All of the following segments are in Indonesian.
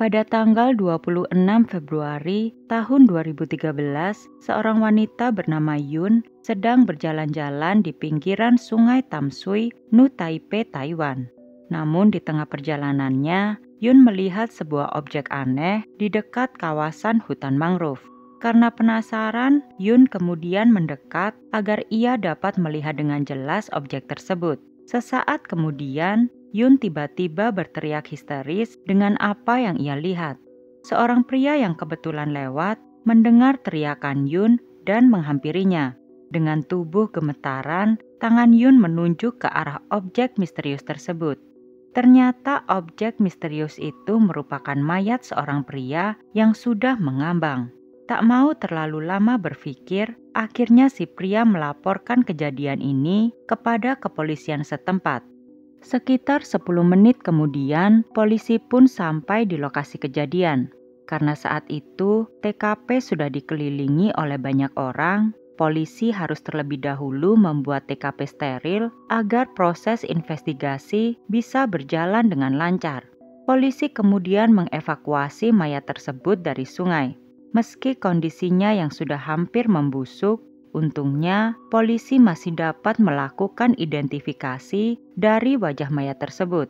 Pada tanggal 26 Februari tahun 2013, seorang wanita bernama Yun sedang berjalan-jalan di pinggiran Sungai Tamsui, Nu Taipei, Taiwan. Namun di tengah perjalanannya, Yun melihat sebuah objek aneh di dekat kawasan hutan mangrove. Karena penasaran, Yun kemudian mendekat agar ia dapat melihat dengan jelas objek tersebut. Sesaat kemudian, Yun tiba-tiba berteriak histeris dengan apa yang ia lihat. Seorang pria yang kebetulan lewat mendengar teriakan Yun dan menghampirinya. Dengan tubuh gemetaran, tangan Yun menunjuk ke arah objek misterius tersebut. Ternyata objek misterius itu merupakan mayat seorang pria yang sudah mengambang. Tak mau terlalu lama berpikir, akhirnya si pria melaporkan kejadian ini kepada kepolisian setempat. Sekitar 10 menit kemudian, polisi pun sampai di lokasi kejadian. Karena saat itu TKP sudah dikelilingi oleh banyak orang, polisi harus terlebih dahulu membuat TKP steril agar proses investigasi bisa berjalan dengan lancar. Polisi kemudian mengevakuasi mayat tersebut dari sungai. Meski kondisinya yang sudah hampir membusuk, untungnya, polisi masih dapat melakukan identifikasi dari wajah mayat tersebut.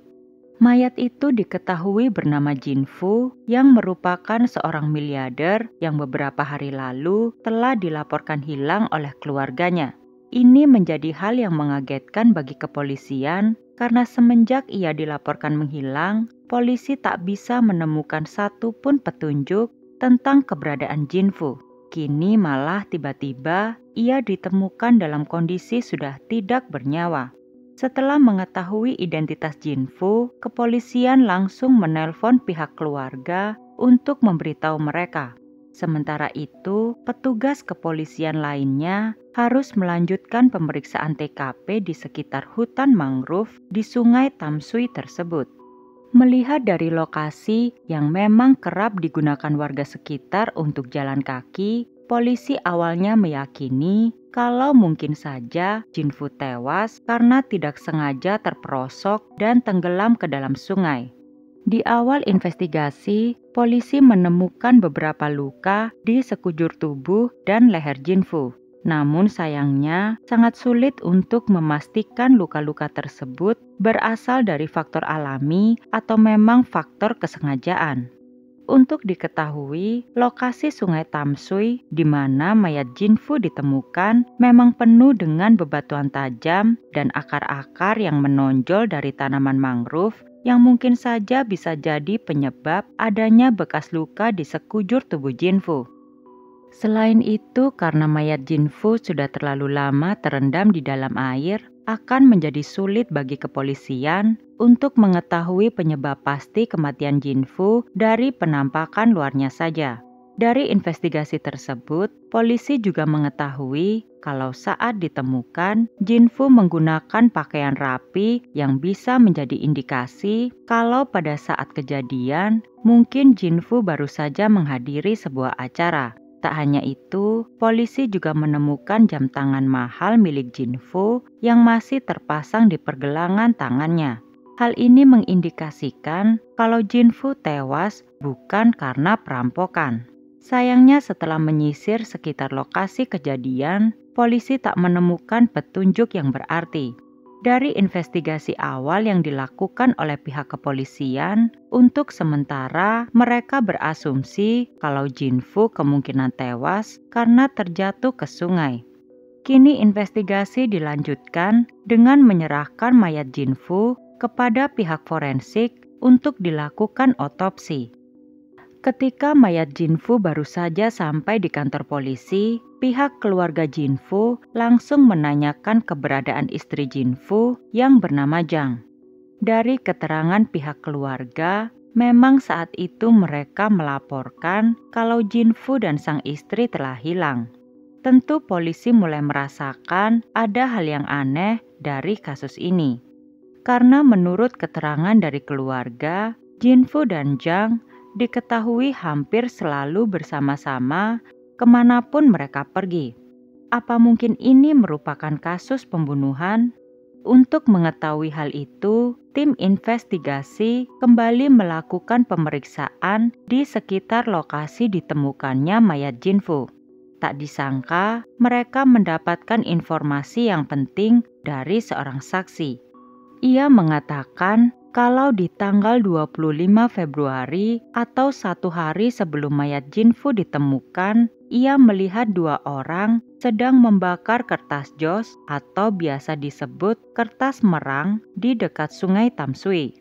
Mayat itu diketahui bernama Jin Fu yang merupakan seorang miliarder yang beberapa hari lalu telah dilaporkan hilang oleh keluarganya. Ini menjadi hal yang mengagetkan bagi kepolisian karena semenjak ia dilaporkan menghilang, polisi tak bisa menemukan satupun petunjuk tentang keberadaan Jin Fu. Kini malah tiba-tiba ia ditemukan dalam kondisi sudah tidak bernyawa. Setelah mengetahui identitas Jin Fu, kepolisian langsung menelpon pihak keluarga untuk memberitahu mereka. Sementara itu, petugas kepolisian lainnya harus melanjutkan pemeriksaan TKP di sekitar hutan mangrove di Sungai Tamsui tersebut. Melihat dari lokasi yang memang kerap digunakan warga sekitar untuk jalan kaki, polisi awalnya meyakini kalau mungkin saja Jin Fu tewas karena tidak sengaja terperosok dan tenggelam ke dalam sungai. Di awal investigasi, polisi menemukan beberapa luka di sekujur tubuh dan leher Jin Fu. Namun sayangnya sangat sulit untuk memastikan luka-luka tersebut berasal dari faktor alami atau memang faktor kesengajaan. Untuk diketahui, lokasi Sungai Tamsui di mana mayat Jin Fu ditemukan memang penuh dengan bebatuan tajam dan akar-akar yang menonjol dari tanaman mangrove yang mungkin saja bisa jadi penyebab adanya bekas luka di sekujur tubuh Jin Fu. Selain itu, karena mayat Jin Fu sudah terlalu lama terendam di dalam air, akan menjadi sulit bagi kepolisian untuk mengetahui penyebab pasti kematian Jin Fu dari penampakan luarnya saja. Dari investigasi tersebut, polisi juga mengetahui kalau saat ditemukan, Jin Fu menggunakan pakaian rapi yang bisa menjadi indikasi kalau pada saat kejadian, mungkin Jin Fu baru saja menghadiri sebuah acara. Tak hanya itu, polisi juga menemukan jam tangan mahal milik Jin Fu yang masih terpasang di pergelangan tangannya. Hal ini mengindikasikan kalau Jin Fu tewas bukan karena perampokan. Sayangnya setelah menyisir sekitar lokasi kejadian, polisi tak menemukan petunjuk yang berarti. Dari investigasi awal yang dilakukan oleh pihak kepolisian, untuk sementara mereka berasumsi kalau Jin Fu kemungkinan tewas karena terjatuh ke sungai. Kini investigasi dilanjutkan dengan menyerahkan mayat Jin Fu kepada pihak forensik untuk dilakukan otopsi. Ketika mayat Jin Fu baru saja sampai di kantor polisi, pihak keluarga Jin Fu langsung menanyakan keberadaan istri Jin Fu yang bernama Zhang. Dari keterangan pihak keluarga, memang saat itu mereka melaporkan kalau Jin Fu dan sang istri telah hilang. Tentu polisi mulai merasakan ada hal yang aneh dari kasus ini. Karena menurut keterangan dari keluarga, Jin Fu dan Zhang diketahui hampir selalu bersama-sama kemanapun mereka pergi. Apa mungkin ini merupakan kasus pembunuhan? Untuk mengetahui hal itu, tim investigasi kembali melakukan pemeriksaan di sekitar lokasi ditemukannya mayat Jinfu. Tak disangka, mereka mendapatkan informasi yang penting dari seorang saksi. Ia mengatakan kalau di tanggal 25 Februari atau 1 hari sebelum mayat Jinfu ditemukan, ia melihat 2 orang sedang membakar kertas jos atau biasa disebut kertas merang di dekat sungai Tamsui.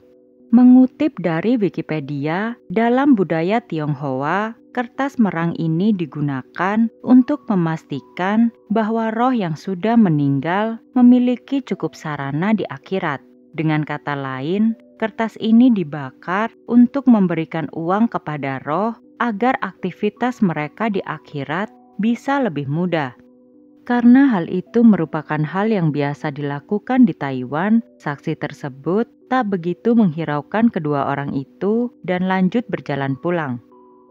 Mengutip dari Wikipedia, dalam budaya Tionghoa, kertas merang ini digunakan untuk memastikan bahwa roh yang sudah meninggal memiliki cukup sarana di akhirat. Dengan kata lain, kertas ini dibakar untuk memberikan uang kepada roh agar aktivitas mereka di akhirat bisa lebih mudah. Karena hal itu merupakan hal yang biasa dilakukan di Taiwan, saksi tersebut tak begitu menghiraukan kedua orang itu dan lanjut berjalan pulang.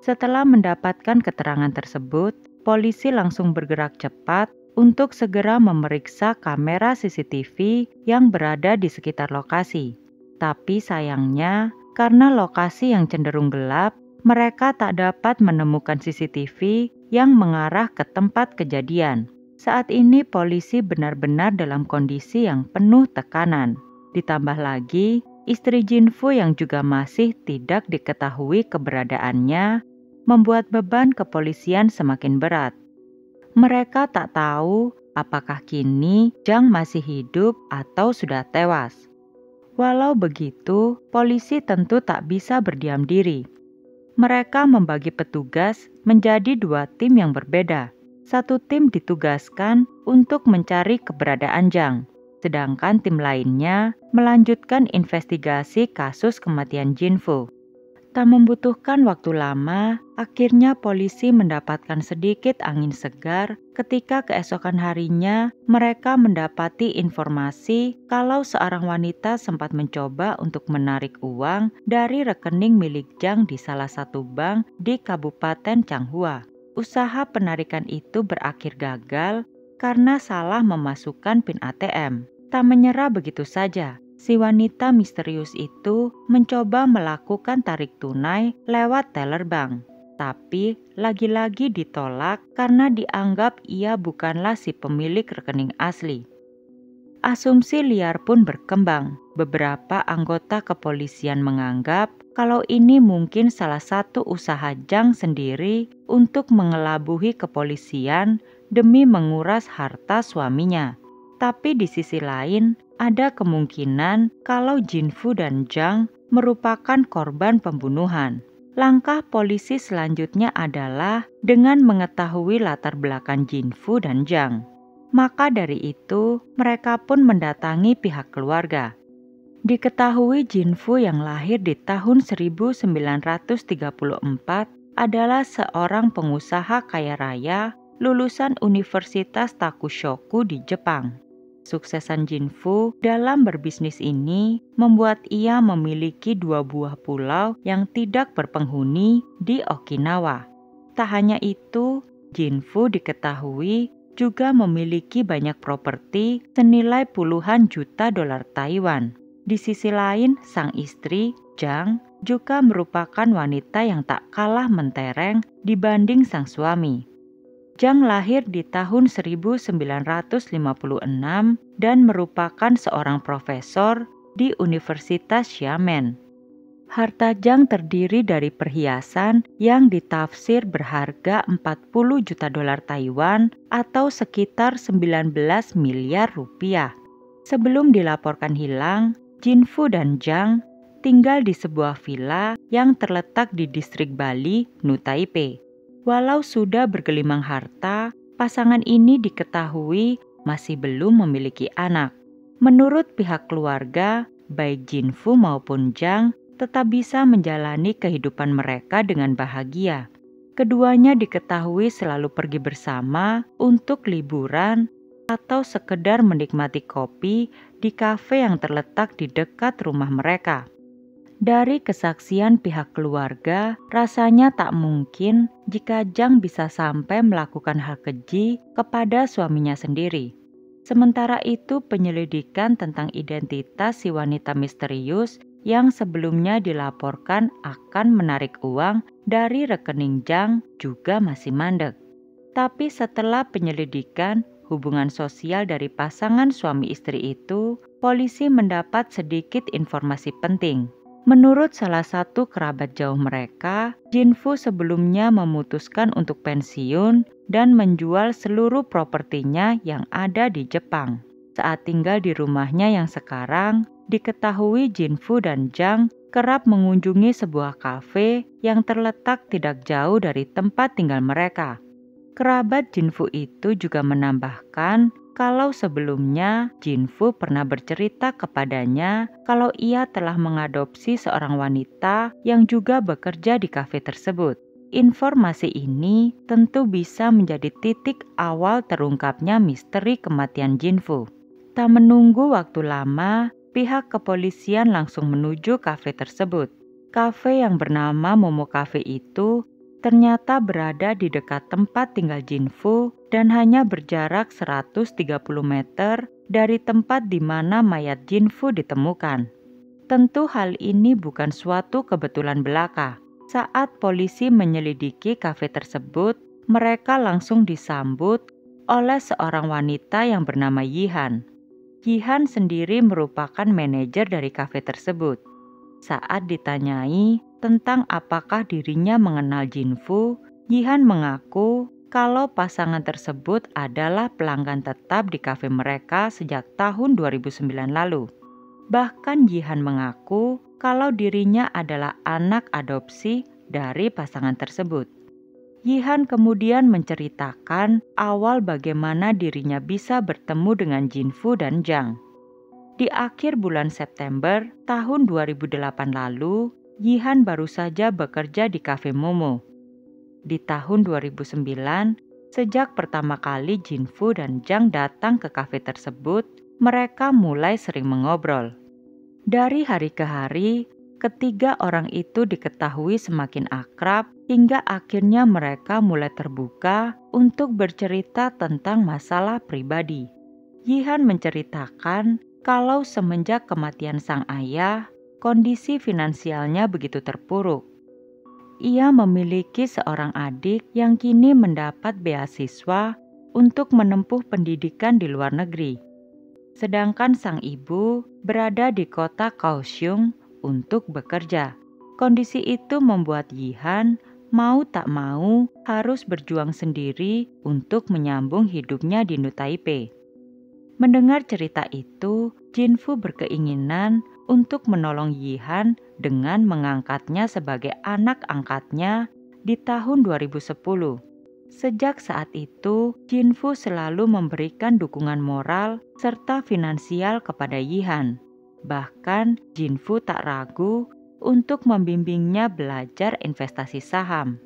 Setelah mendapatkan keterangan tersebut, polisi langsung bergerak cepat untuk segera memeriksa kamera CCTV yang berada di sekitar lokasi. Tapi sayangnya, karena lokasi yang cenderung gelap, mereka tak dapat menemukan CCTV yang mengarah ke tempat kejadian. Saat ini polisi benar-benar dalam kondisi yang penuh tekanan. Ditambah lagi, istri Jinfu yang juga masih tidak diketahui keberadaannya, membuat beban kepolisian semakin berat. Mereka tak tahu apakah kini Zhang masih hidup atau sudah tewas. Walau begitu, polisi tentu tak bisa berdiam diri. Mereka membagi petugas menjadi 2 tim yang berbeda. Satu tim ditugaskan untuk mencari keberadaan Zhang, sedangkan tim lainnya melanjutkan investigasi kasus kematian Jinfu. Tak membutuhkan waktu lama, akhirnya polisi mendapatkan sedikit angin segar ketika keesokan harinya mereka mendapati informasi kalau seorang wanita sempat mencoba untuk menarik uang dari rekening milik Zhang di salah satu bank di Kabupaten Changhua. Usaha penarikan itu berakhir gagal karena salah memasukkan PIN ATM. Tak menyerah begitu saja. Si wanita misterius itu mencoba melakukan tarik tunai lewat teller bank. Tapi lagi-lagi ditolak karena dianggap ia bukanlah si pemilik rekening asli. Asumsi liar pun berkembang. Beberapa anggota kepolisian menganggap kalau ini mungkin salah satu usaha Zhang sendiri untuk mengelabui kepolisian demi menguras harta suaminya. Tapi di sisi lain, ada kemungkinan kalau Jinfu dan Zhang merupakan korban pembunuhan. Langkah polisi selanjutnya adalah dengan mengetahui latar belakang Jinfu dan Zhang. Maka dari itu, mereka pun mendatangi pihak keluarga. Diketahui Jinfu yang lahir di tahun 1934 adalah seorang pengusaha kaya raya lulusan Universitas Takushoku di Jepang. Suksesan Jinfu dalam berbisnis ini membuat ia memiliki 2 buah pulau yang tidak berpenghuni di Okinawa. Tak hanya itu, Jinfu diketahui juga memiliki banyak properti senilai puluhan juta dolar Taiwan. Di sisi lain, sang istri, Zhang, juga merupakan wanita yang tak kalah mentereng dibanding sang suami. Zhang lahir di tahun 1956 dan merupakan seorang profesor di Universitas Xiamen. Harta Zhang terdiri dari perhiasan yang ditafsir berharga 40 juta dolar Taiwan atau sekitar 19 miliar rupiah. Sebelum dilaporkan hilang, Jinfu dan Zhang tinggal di sebuah villa yang terletak di distrik Bali, New Taipei. Walau sudah bergelimang harta, pasangan ini diketahui masih belum memiliki anak. Menurut pihak keluarga, baik Jinfu maupun Zhang tetap bisa menjalani kehidupan mereka dengan bahagia. Keduanya diketahui selalu pergi bersama untuk liburan atau sekedar menikmati kopi di kafe yang terletak di dekat rumah mereka. Dari kesaksian pihak keluarga, rasanya tak mungkin jika Zhang bisa sampai melakukan hal keji kepada suaminya sendiri. Sementara itu, penyelidikan tentang identitas si wanita misterius yang sebelumnya dilaporkan akan menarik uang dari rekening Zhang juga masih mandek. Tapi setelah penyelidikan hubungan sosial dari pasangan suami istri itu, polisi mendapat sedikit informasi penting. Menurut salah satu kerabat jauh mereka, Jinfu sebelumnya memutuskan untuk pensiun dan menjual seluruh propertinya yang ada di Jepang. Saat tinggal di rumahnya yang sekarang, diketahui Jinfu dan Zhang kerap mengunjungi sebuah kafe yang terletak tidak jauh dari tempat tinggal mereka. Kerabat Jinfu itu juga menambahkan kalau sebelumnya Jinfu pernah bercerita kepadanya kalau ia telah mengadopsi seorang wanita yang juga bekerja di kafe tersebut. Informasi ini tentu bisa menjadi titik awal terungkapnya misteri kematian Jinfu. Tak menunggu waktu lama, pihak kepolisian langsung menuju kafe tersebut. Kafe yang bernama Momo Cafe itu ternyata berada di dekat tempat tinggal Jinfu dan hanya berjarak 130 meter dari tempat di mana mayat Jinfu ditemukan. Tentu hal ini bukan suatu kebetulan belaka. Saat polisi menyelidiki kafe tersebut, mereka langsung disambut oleh seorang wanita yang bernama Yihan. Yihan sendiri merupakan manajer dari kafe tersebut. Saat ditanyai tentang apakah dirinya mengenal Jinfu, Yihan mengaku kalau pasangan tersebut adalah pelanggan tetap di kafe mereka sejak tahun 2009 lalu. Bahkan Yihan mengaku kalau dirinya adalah anak adopsi dari pasangan tersebut. Yihan kemudian menceritakan awal bagaimana dirinya bisa bertemu dengan Jinfu dan Zhang. Di akhir bulan September tahun 2008 lalu, Yihan baru saja bekerja di Cafe Momo. Di tahun 2009, sejak pertama kali Jinfu dan Zhang datang ke kafe tersebut, mereka mulai sering mengobrol. Dari hari ke hari, ketiga orang itu diketahui semakin akrab hingga akhirnya mereka mulai terbuka untuk bercerita tentang masalah pribadi. Yihan menceritakan kalau semenjak kematian sang ayah, kondisi finansialnya begitu terpuruk. Ia memiliki seorang adik yang kini mendapat beasiswa untuk menempuh pendidikan di luar negeri. Sedangkan sang ibu berada di kota Kaohsiung untuk bekerja. Kondisi itu membuat Yihan mau tak mau harus berjuang sendiri untuk menyambung hidupnya di New Taipei. Mendengar cerita itu, Jinfu berkeinginan untuk menolong Yihan dengan mengangkatnya sebagai anak angkatnya di tahun 2010. Sejak saat itu, Jinfu selalu memberikan dukungan moral serta finansial kepada Yihan. Bahkan, Jinfu tak ragu untuk membimbingnya belajar investasi saham.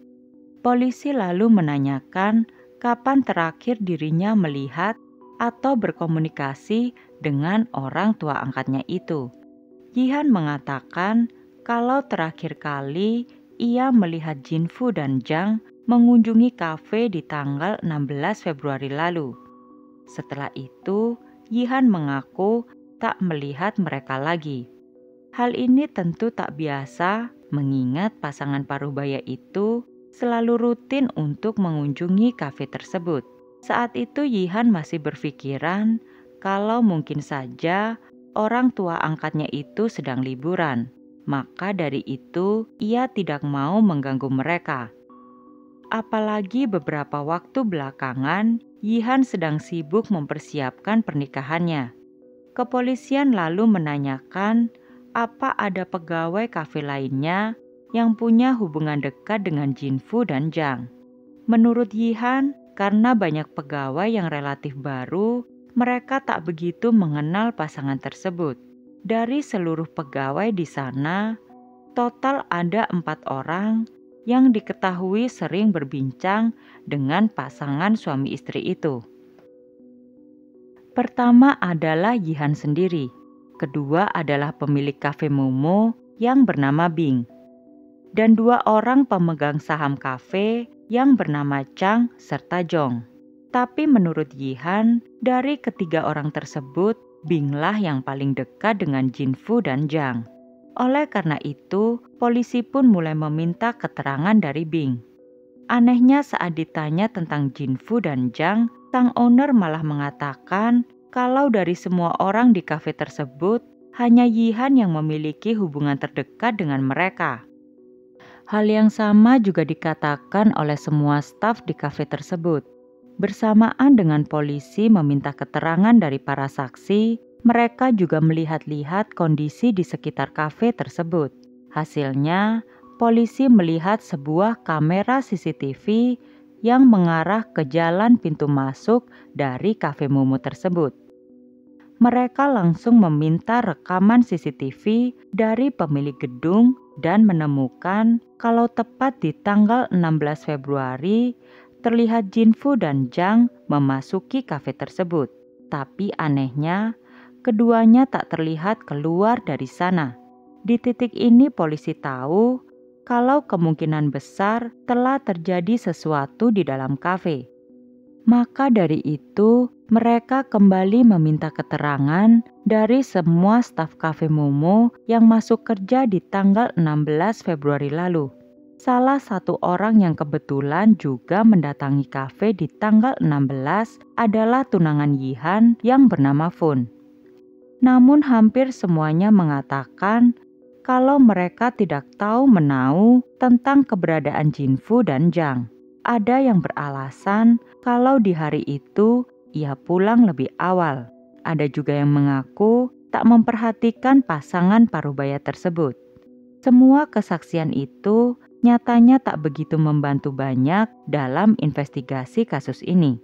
Polisi lalu menanyakan kapan terakhir dirinya melihat atau berkomunikasi dengan orang tua angkatnya itu. Yihan mengatakan kalau terakhir kali ia melihat Jinfu dan Zhang mengunjungi kafe di tanggal 16 Februari lalu. Setelah itu, Yihan mengaku tak melihat mereka lagi. Hal ini tentu tak biasa mengingat pasangan paruh baya itu selalu rutin untuk mengunjungi kafe tersebut. Saat itu Yihan masih berpikiran kalau mungkin saja orang tua angkatnya itu sedang liburan. Maka dari itu ia tidak mau mengganggu mereka. Apalagi beberapa waktu belakangan Yihan sedang sibuk mempersiapkan pernikahannya. Kepolisian lalu menanyakan apa ada pegawai kafe lainnya yang punya hubungan dekat dengan Jinfu dan Zhang. Menurut Yihan, karena banyak pegawai yang relatif baru, mereka tak begitu mengenal pasangan tersebut. Dari seluruh pegawai di sana, total ada 4 orang yang diketahui sering berbincang dengan pasangan suami istri itu. Pertama adalah Yihan sendiri. Kedua adalah pemilik kafe Momo yang bernama Bing. Dan 2 orang pemegang saham kafe yang bernama Chang serta Jong. Tapi menurut Yihan, dari ketiga orang tersebut, Binglah yang paling dekat dengan Jinfu dan Zhang. Oleh karena itu, polisi pun mulai meminta keterangan dari Bing. Anehnya saat ditanya tentang Jinfu dan Zhang, sang owner malah mengatakan kalau dari semua orang di kafe tersebut, hanya Yihan yang memiliki hubungan terdekat dengan mereka. Hal yang sama juga dikatakan oleh semua staf di kafe tersebut. Bersamaan dengan polisi meminta keterangan dari para saksi, mereka juga melihat-lihat kondisi di sekitar kafe tersebut. Hasilnya, polisi melihat sebuah kamera CCTV yang mengarah ke jalan pintu masuk dari kafe Momo tersebut. Mereka langsung meminta rekaman CCTV dari pemilik gedung dan menemukan kalau tepat di tanggal 16 Februari, terlihat Jinfu dan Zhang memasuki kafe tersebut. Tapi anehnya, keduanya tak terlihat keluar dari sana. Di titik ini polisi tahu kalau kemungkinan besar telah terjadi sesuatu di dalam kafe. Maka dari itu, mereka kembali meminta keterangan dari semua staf kafe Momo yang masuk kerja di tanggal 16 Februari lalu. Salah satu orang yang kebetulan juga mendatangi kafe di tanggal 16 adalah tunangan Yihan yang bernama Fun. Namun hampir semuanya mengatakan kalau mereka tidak tahu menau tentang keberadaan Jinfu dan Zhang. Ada yang beralasan kalau di hari itu ia pulang lebih awal. Ada juga yang mengaku tak memperhatikan pasangan parubaya tersebut. Semua kesaksian itu nyatanya tak begitu membantu banyak dalam investigasi kasus ini.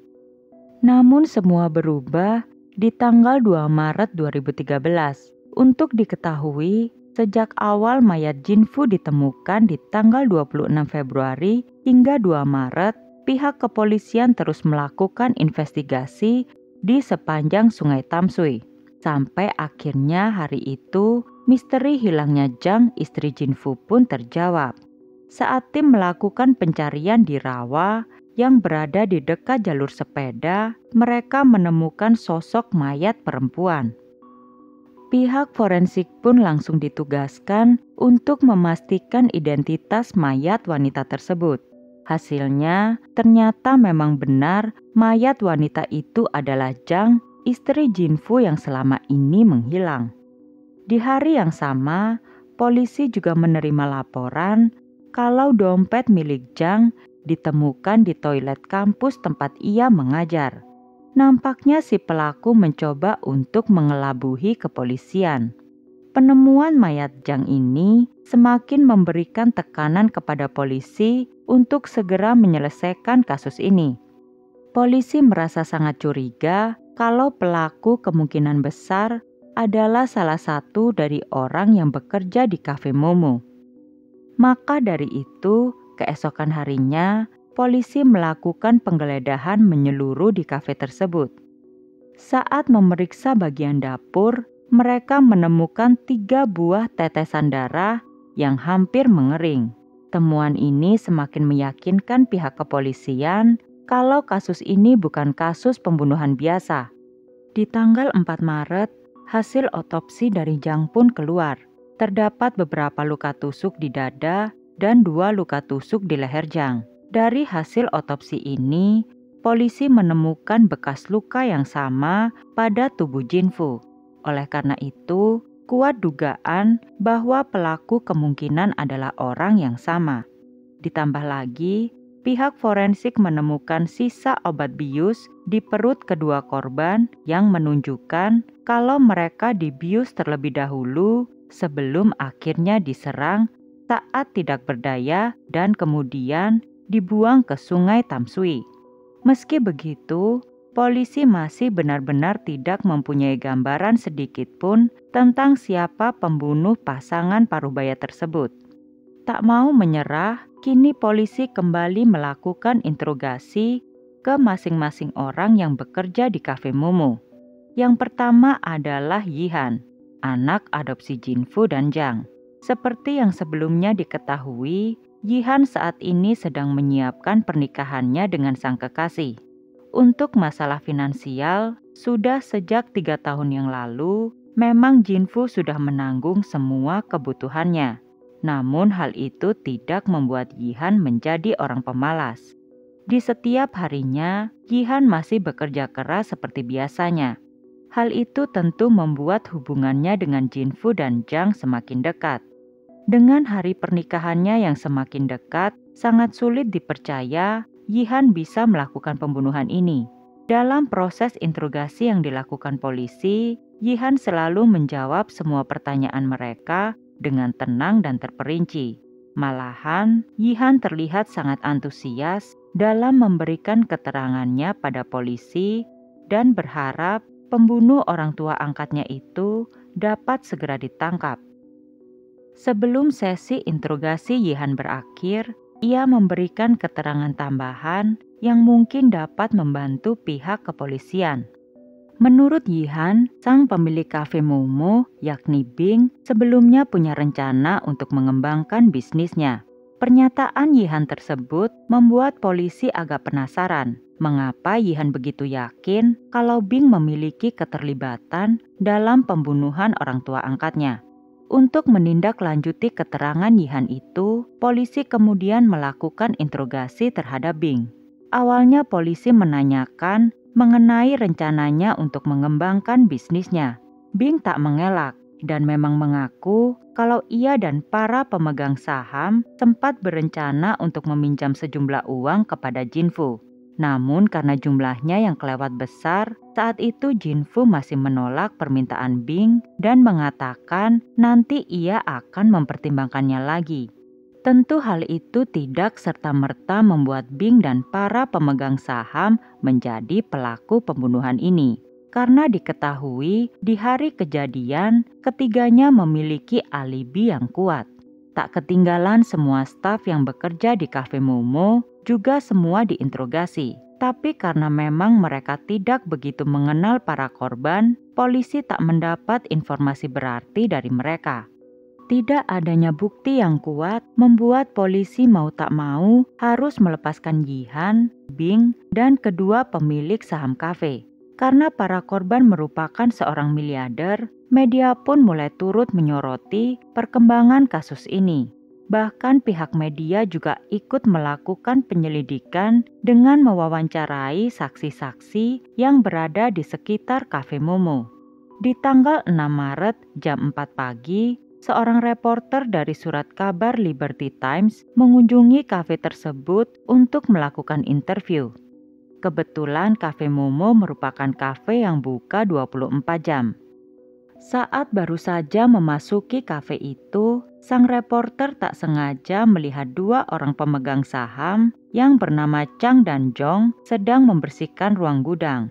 Namun semua berubah di tanggal 2 Maret 2013. Untuk diketahui, sejak awal mayat Jinfu ditemukan di tanggal 26 Februari hingga 2 Maret, pihak kepolisian terus melakukan investigasi di sepanjang Sungai Tamsui. Sampai akhirnya hari itu, misteri hilangnya Zhang, istri Jinfu pun terjawab. Saat tim melakukan pencarian di rawa yang berada di dekat jalur sepeda, mereka menemukan sosok mayat perempuan. Pihak forensik pun langsung ditugaskan untuk memastikan identitas mayat wanita tersebut. Hasilnya, ternyata memang benar mayat wanita itu adalah Zhang, istri Jinfu yang selama ini menghilang. Di hari yang sama, polisi juga menerima laporan kalau dompet milik Zhang ditemukan di toilet kampus tempat ia mengajar. Nampaknya si pelaku mencoba untuk mengelabuhi kepolisian. Penemuan mayat Zhang ini semakin memberikan tekanan kepada polisi untuk segera menyelesaikan kasus ini. Polisi merasa sangat curiga kalau pelaku kemungkinan besar adalah salah satu dari orang yang bekerja di kafe Momo. Maka dari itu, keesokan harinya, polisi melakukan penggeledahan menyeluruh di kafe tersebut. Saat memeriksa bagian dapur, mereka menemukan 3 buah tetesan darah yang hampir mengering. Temuan ini semakin meyakinkan pihak kepolisian kalau kasus ini bukan kasus pembunuhan biasa. Di tanggal 4 Maret, hasil otopsi dari Zhang pun keluar. Terdapat beberapa luka tusuk di dada dan 2 luka tusuk di leher Zhang. Dari hasil otopsi ini, polisi menemukan bekas luka yang sama pada tubuh Jinfu. Oleh karena itu, kuat dugaan bahwa pelaku kemungkinan adalah orang yang sama. Ditambah lagi, pihak forensik menemukan sisa obat bius di perut kedua korban yang menunjukkan kalau mereka dibius terlebih dahulu sebelum akhirnya diserang saat tidak berdaya dan kemudian dibuang ke Sungai Tamsui. Meski begitu, polisi masih benar-benar tidak mempunyai gambaran sedikit pun tentang siapa pembunuh pasangan parubaya tersebut. Tak mau menyerah, kini polisi kembali melakukan interogasi ke masing-masing orang yang bekerja di kafe Momo. Yang pertama adalah Yihan, anak adopsi Jinfu dan Zhang. Seperti yang sebelumnya diketahui, Yihan saat ini sedang menyiapkan pernikahannya dengan sang kekasih. Untuk masalah finansial, sudah sejak 3 tahun yang lalu, memang Jinfu sudah menanggung semua kebutuhannya. Namun hal itu tidak membuat Yihan menjadi orang pemalas. Di setiap harinya, Yihan masih bekerja keras seperti biasanya. Hal itu tentu membuat hubungannya dengan Jinfu dan Zhang semakin dekat. Dengan hari pernikahannya yang semakin dekat, sangat sulit dipercaya Yihan bisa melakukan pembunuhan ini. Dalam proses interogasi yang dilakukan polisi, Yihan selalu menjawab semua pertanyaan mereka dengan tenang dan terperinci. Malahan, Yihan terlihat sangat antusias dalam memberikan keterangannya pada polisi dan berharap pembunuh orang tua angkatnya itu dapat segera ditangkap. Sebelum sesi interogasi Yihan berakhir, ia memberikan keterangan tambahan yang mungkin dapat membantu pihak kepolisian. Menurut Yihan, sang pemilik kafe Momo, yakni Bing, sebelumnya punya rencana untuk mengembangkan bisnisnya. Pernyataan Yihan tersebut membuat polisi agak penasaran mengapa Yihan begitu yakin kalau Bing memiliki keterlibatan dalam pembunuhan orang tua angkatnya. Untuk menindaklanjuti keterangan Yihan itu, polisi kemudian melakukan interogasi terhadap Bing. Awalnya polisi menanyakan mengenai rencananya untuk mengembangkan bisnisnya. Bing tak mengelak dan memang mengaku kalau ia dan para pemegang saham sempat berencana untuk meminjam sejumlah uang kepada Jinfu. Namun karena jumlahnya yang kelewat besar, saat itu Jinfu masih menolak permintaan Bing dan mengatakan nanti ia akan mempertimbangkannya lagi. Tentu hal itu tidak serta-merta membuat Bing dan para pemegang saham menjadi pelaku pembunuhan ini. Karena diketahui di hari kejadian ketiganya memiliki alibi yang kuat. Tak ketinggalan semua staf yang bekerja di Cafe Momo juga semua diinterogasi. Tapi karena memang mereka tidak begitu mengenal para korban, polisi tak mendapat informasi berarti dari mereka. Tidak adanya bukti yang kuat membuat polisi mau tak mau harus melepaskan Yihan, Bing, dan kedua pemilik saham kafe. Karena para korban merupakan seorang miliarder, media pun mulai turut menyoroti perkembangan kasus ini. Bahkan pihak media juga ikut melakukan penyelidikan dengan mewawancarai saksi-saksi yang berada di sekitar Cafe Momo. Di tanggal 6 Maret jam 4 pagi, seorang reporter dari surat kabar Liberty Times mengunjungi kafe tersebut untuk melakukan interview. Kebetulan Cafe Momo merupakan kafe yang buka 24 jam. Saat baru saja memasuki kafe itu, sang reporter tak sengaja melihat dua orang pemegang saham yang bernama Chang dan Zhong sedang membersihkan ruang gudang.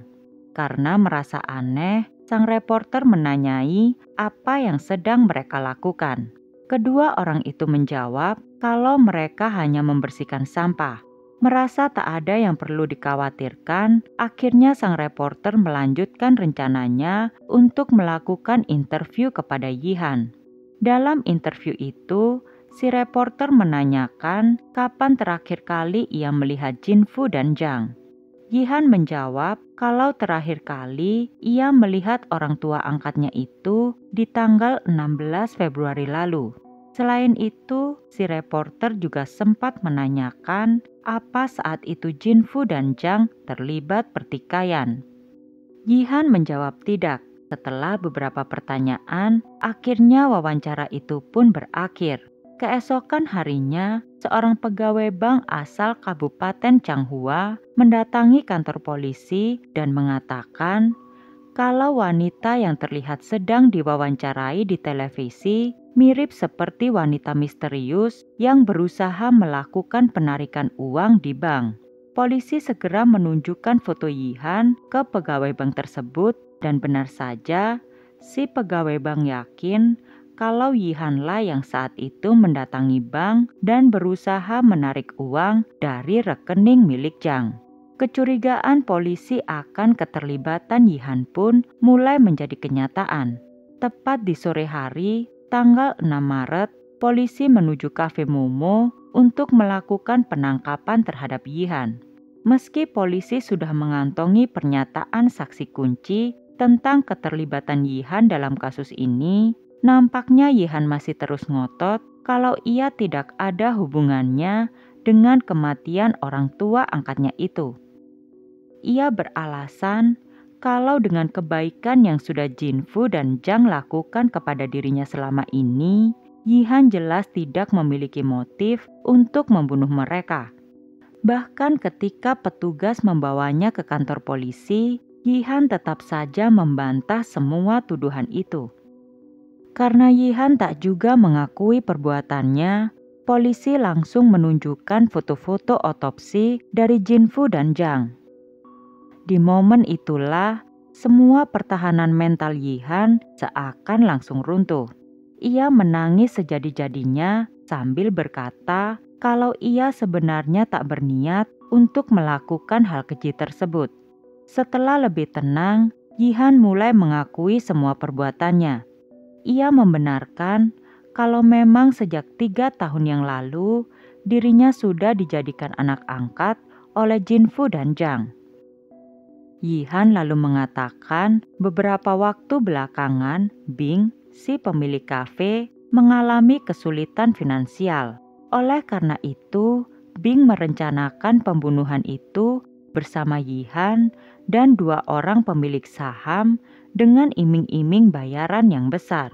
Karena merasa aneh, sang reporter menanyai apa yang sedang mereka lakukan. Kedua orang itu menjawab kalau mereka hanya membersihkan sampah. Merasa tak ada yang perlu dikhawatirkan, akhirnya sang reporter melanjutkan rencananya untuk melakukan interview kepada Yihan. Dalam interview itu, si reporter menanyakan kapan terakhir kali ia melihat Jinfu dan Zhang. Yihan menjawab kalau terakhir kali ia melihat orang tua angkatnya itu di tanggal 16 Februari lalu. Selain itu, si reporter juga sempat menanyakan apa saat itu Jinfu dan Zhang terlibat pertikaian. Yihan menjawab tidak. Setelah beberapa pertanyaan, akhirnya wawancara itu pun berakhir. Keesokan harinya, seorang pegawai bank asal Kabupaten Changhua mendatangi kantor polisi dan mengatakan kalau wanita yang terlihat sedang diwawancarai di televisi mirip seperti wanita misterius yang berusaha melakukan penarikan uang di bank. Polisi segera menunjukkan foto Yihan ke pegawai bank tersebut dan benar saja si pegawai bank yakin kalau Yihanlah yang saat itu mendatangi bank dan berusaha menarik uang dari rekening milik Zhang. Kecurigaan polisi akan keterlibatan Yihan pun mulai menjadi kenyataan. Tepat di sore hari, tanggal 6 Maret, polisi menuju Cafe Momo untuk melakukan penangkapan terhadap Yihan. Meski polisi sudah mengantongi pernyataan saksi kunci tentang keterlibatan Yihan dalam kasus ini, nampaknya Yihan masih terus ngotot kalau ia tidak ada hubungannya dengan kematian orang tua angkatnya itu. Ia beralasan kalau dengan kebaikan yang sudah Jinfu dan Zhang lakukan kepada dirinya selama ini, Yihan jelas tidak memiliki motif untuk membunuh mereka. Bahkan ketika petugas membawanya ke kantor polisi, Yihan tetap saja membantah semua tuduhan itu. Karena Yihan tak juga mengakui perbuatannya, polisi langsung menunjukkan foto-foto otopsi dari Jinfu dan Zhang. Di momen itulah, semua pertahanan mental Yihan seakan langsung runtuh. Ia menangis sejadi-jadinya sambil berkata kalau ia sebenarnya tak berniat untuk melakukan hal keji tersebut. Setelah lebih tenang, Yihan mulai mengakui semua perbuatannya. Ia membenarkan kalau memang sejak 3 tahun yang lalu, dirinya sudah dijadikan anak angkat oleh Jinfu dan Zhang. Yihan lalu mengatakan beberapa waktu belakangan Bing, si pemilik kafe, mengalami kesulitan finansial. Oleh karena itu, Bing merencanakan pembunuhan itu bersama Yihan dan 2 orang pemiling saham dengan iming-iming bayaran yang besar.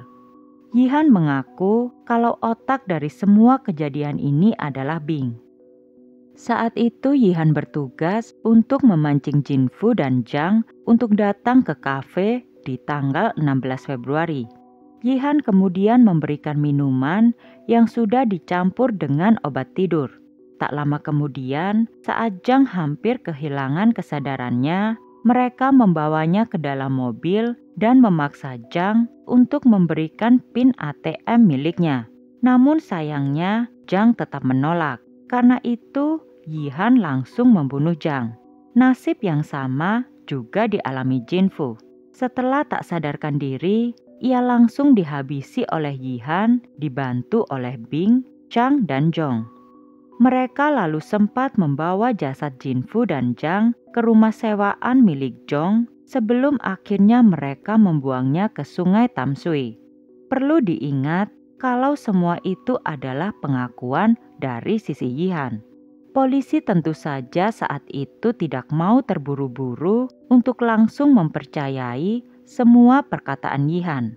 Yihan mengaku kalau otak dari semua kejadian ini adalah Bing. Saat itu Yihan bertugas untuk memancing Jinfu dan Zhang untuk datang ke kafe di tanggal 16 Februari. Yihan kemudian memberikan minuman yang sudah dicampur dengan obat tidur. Tak lama kemudian, saat Zhang hampir kehilangan kesadarannya, mereka membawanya ke dalam mobil dan memaksa Zhang untuk memberikan PIN ATM miliknya. Namun sayangnya, Zhang tetap menolak. Karena itu, Yihan langsung membunuh Zhang. Nasib yang sama juga dialami Jinfu. Setelah tak sadarkan diri, ia langsung dihabisi oleh Yihan, dibantu oleh Bing, Zhang, dan Zhong. Mereka lalu sempat membawa jasad Jinfu dan Zhang ke rumah sewaan milik Zhong sebelum akhirnya mereka membuangnya ke sungai Tamsui. Perlu diingat kalau semua itu adalah pengakuan dari sisi Yihan. Polisi tentu saja saat itu tidak mau terburu-buru untuk langsung mempercayai semua perkataan Yihan.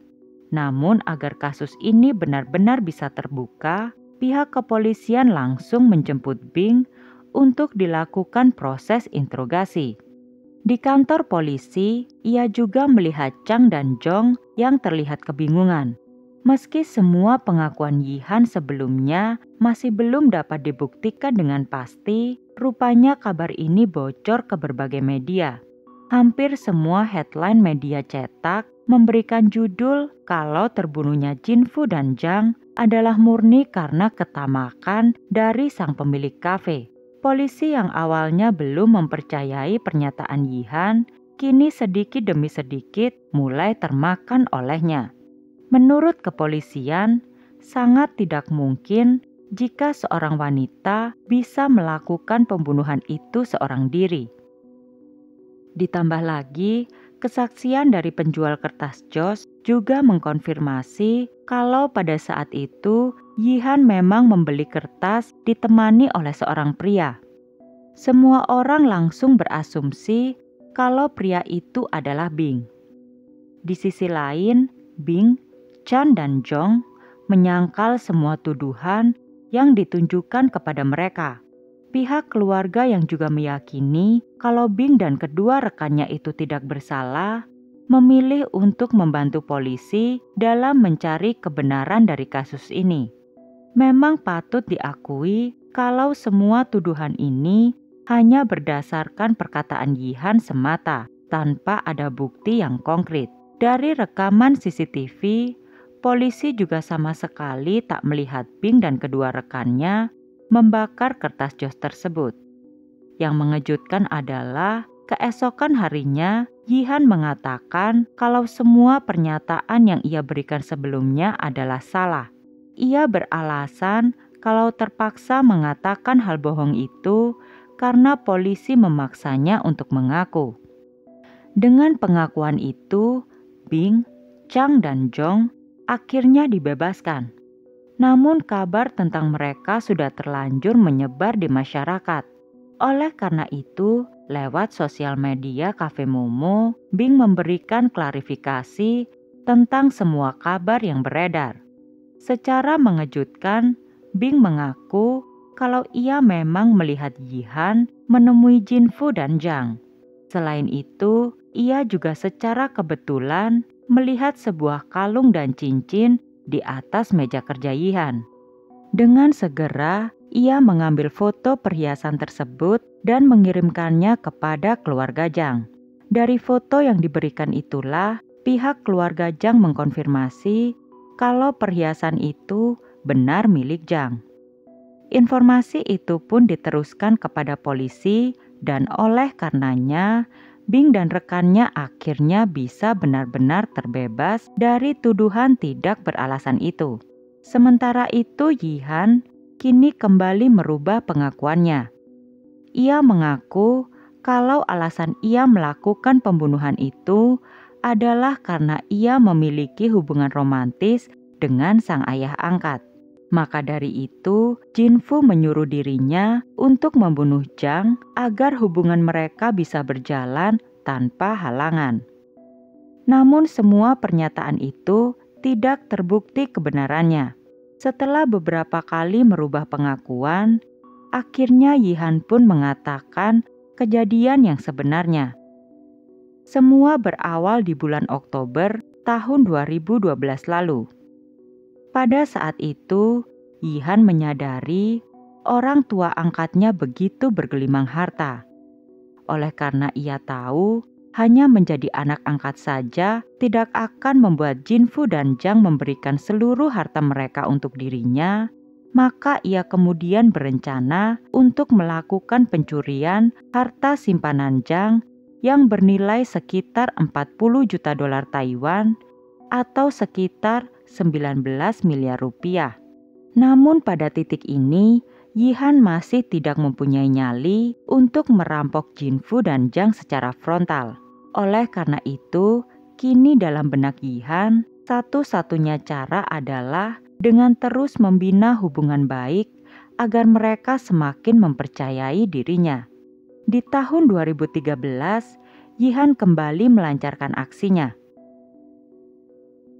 Namun agar kasus ini benar-benar bisa terbuka, pihak kepolisian langsung menjemput Bing untuk dilakukan proses interogasi. Di kantor polisi, ia juga melihat Zhang dan Zhong yang terlihat kebingungan. Meski semua pengakuan Yihan sebelumnya masih belum dapat dibuktikan dengan pasti, rupanya kabar ini bocor ke berbagai media. Hampir semua headline media cetak memberikan judul kalau terbunuhnya Jinfu dan Zhang adalah murni karena ketamakan dari sang pemilik kafe. Polisi yang awalnya belum mempercayai pernyataan Yihan, kini sedikit demi sedikit mulai termakan olehnya. Menurut kepolisian, sangat tidak mungkin jika seorang wanita bisa melakukan pembunuhan itu seorang diri. Ditambah lagi, kesaksian dari penjual kertas jos juga mengkonfirmasi kalau pada saat itu Yihan memang membeli kertas ditemani oleh seorang pria. Semua orang langsung berasumsi kalau pria itu adalah Bing. Di sisi lain, Bing, Chan, dan Zhong menyangkal semua tuduhan yang ditunjukkan kepada mereka. Pihak keluarga yang juga meyakini kalau Bing dan kedua rekannya itu tidak bersalah, memilih untuk membantu polisi dalam mencari kebenaran dari kasus ini. Memang patut diakui kalau semua tuduhan ini hanya berdasarkan perkataan Yihan semata, tanpa ada bukti yang konkret. Dari rekaman CCTV, polisi juga sama sekali tak melihat Bing dan kedua rekannya membakar kertas jos tersebut. Yang mengejutkan adalah keesokan harinya Yihan mengatakan kalau semua pernyataan yang ia berikan sebelumnya adalah salah. Ia beralasan kalau terpaksa mengatakan hal bohong itu karena polisi memaksanya untuk mengaku. Dengan pengakuan itu, Bing, Chang, dan Zhong akhirnya dibebaskan. Namun kabar tentang mereka sudah terlanjur menyebar di masyarakat. Oleh karena itu, lewat sosial media Cafe Momo, Bing memberikan klarifikasi tentang semua kabar yang beredar. Secara mengejutkan, Bing mengaku kalau ia memang melihat Yihan menemui Jinfu dan Zhang. Selain itu, ia juga secara kebetulan melihat sebuah kalung dan cincin di atas meja kerja Yihan. Dengan segera, ia mengambil foto perhiasan tersebut dan mengirimkannya kepada keluarga Zhang. Dari foto yang diberikan itulah, pihak keluarga Zhang mengkonfirmasi kalau perhiasan itu benar milik Zhang. Informasi itu pun diteruskan kepada polisi dan oleh karenanya, Bing dan rekannya akhirnya bisa benar-benar terbebas dari tuduhan tidak beralasan itu. Sementara itu Yihan kini kembali merubah pengakuannya. Ia mengaku kalau alasan ia melakukan pembunuhan itu adalah karena ia memiliki hubungan romantis dengan sang ayah angkat. Maka dari itu, Jinfu menyuruh dirinya untuk membunuh Zhang agar hubungan mereka bisa berjalan tanpa halangan. Namun semua pernyataan itu tidak terbukti kebenarannya. Setelah beberapa kali merubah pengakuan, akhirnya Yihan pun mengatakan kejadian yang sebenarnya. Semua berawal di bulan Oktober tahun 2012 lalu. Pada saat itu, Yihan menyadari orang tua angkatnya begitu bergelimang harta. Oleh karena ia tahu hanya menjadi anak angkat saja tidak akan membuat Jinfu dan Zhang memberikan seluruh harta mereka untuk dirinya, maka ia kemudian berencana untuk melakukan pencurian harta simpanan Zhang yang bernilai sekitar 40 juta dolar Taiwan atau sekitar 19 miliar rupiah. Namun pada titik ini, Yihan masih tidak mempunyai nyali untuk merampok Jinfu dan Zhang secara frontal. Oleh karena itu, kini dalam benak Yihan, satu-satunya cara adalah dengan terus membina hubungan baik agar mereka semakin mempercayai dirinya. Di tahun 2013, Yihan kembali melancarkan aksinya.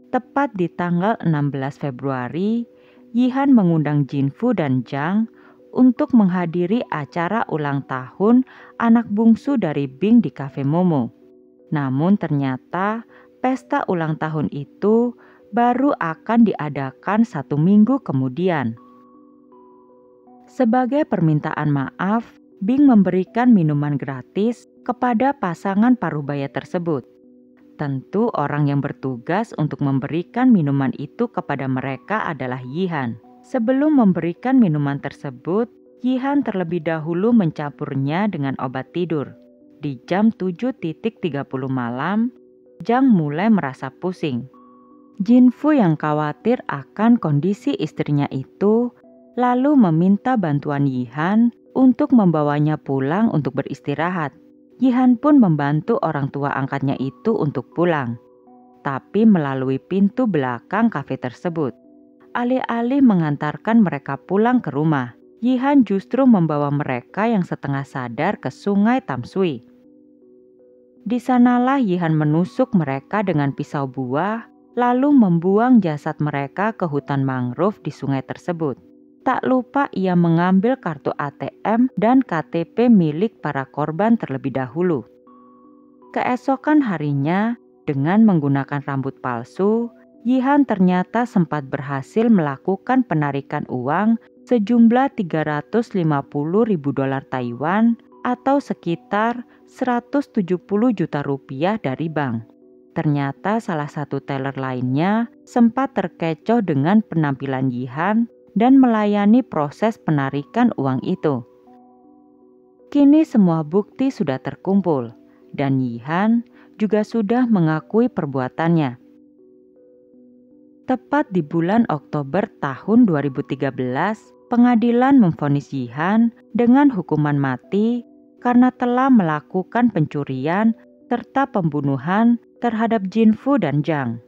Tepat di tanggal 16 Februari, Yihan mengundang Jinfu dan Zhang untuk menghadiri acara ulang tahun anak bungsu dari Bing di Cafe Momo. Namun ternyata pesta ulang tahun itu baru akan diadakan 1 minggu kemudian. Sebagai permintaan maaf, Bing memberikan minuman gratis kepada pasangan parubaya tersebut. Tentu orang yang bertugas untuk memberikan minuman itu kepada mereka adalah Yihan. Sebelum memberikan minuman tersebut, Yihan terlebih dahulu mencampurnya dengan obat tidur. Di jam 7.30 malam, Zhang mulai merasa pusing. Jinfu yang khawatir akan kondisi istrinya itu, lalu meminta bantuan Yihan untuk membawanya pulang untuk beristirahat. Yihan pun membantu orang tua angkatnya itu untuk pulang, tapi melalui pintu belakang kafe tersebut. Alih-alih mengantarkan mereka pulang ke rumah, Yihan justru membawa mereka yang setengah sadar ke sungai Tamsui. Di sanalah Yihan menusuk mereka dengan pisau buah, lalu membuang jasad mereka ke hutan mangrove di sungai tersebut. Tak lupa ia mengambil kartu ATM dan KTP milik para korban terlebih dahulu. Keesokan harinya, dengan menggunakan rambut palsu, Yihan ternyata sempat berhasil melakukan penarikan uang sejumlah 350 ribu dolar Taiwan atau sekitar 170 juta rupiah dari bank. Ternyata salah satu teller lainnya sempat terkecoh dengan penampilan Yihan dan melayani proses penarikan uang itu. Kini semua bukti sudah terkumpul dan Yihan juga sudah mengakui perbuatannya. Tepat di bulan Oktober tahun 2013, pengadilan memvonis Yihan dengan hukuman mati karena telah melakukan pencurian serta pembunuhan terhadap Jinfu dan Zhang.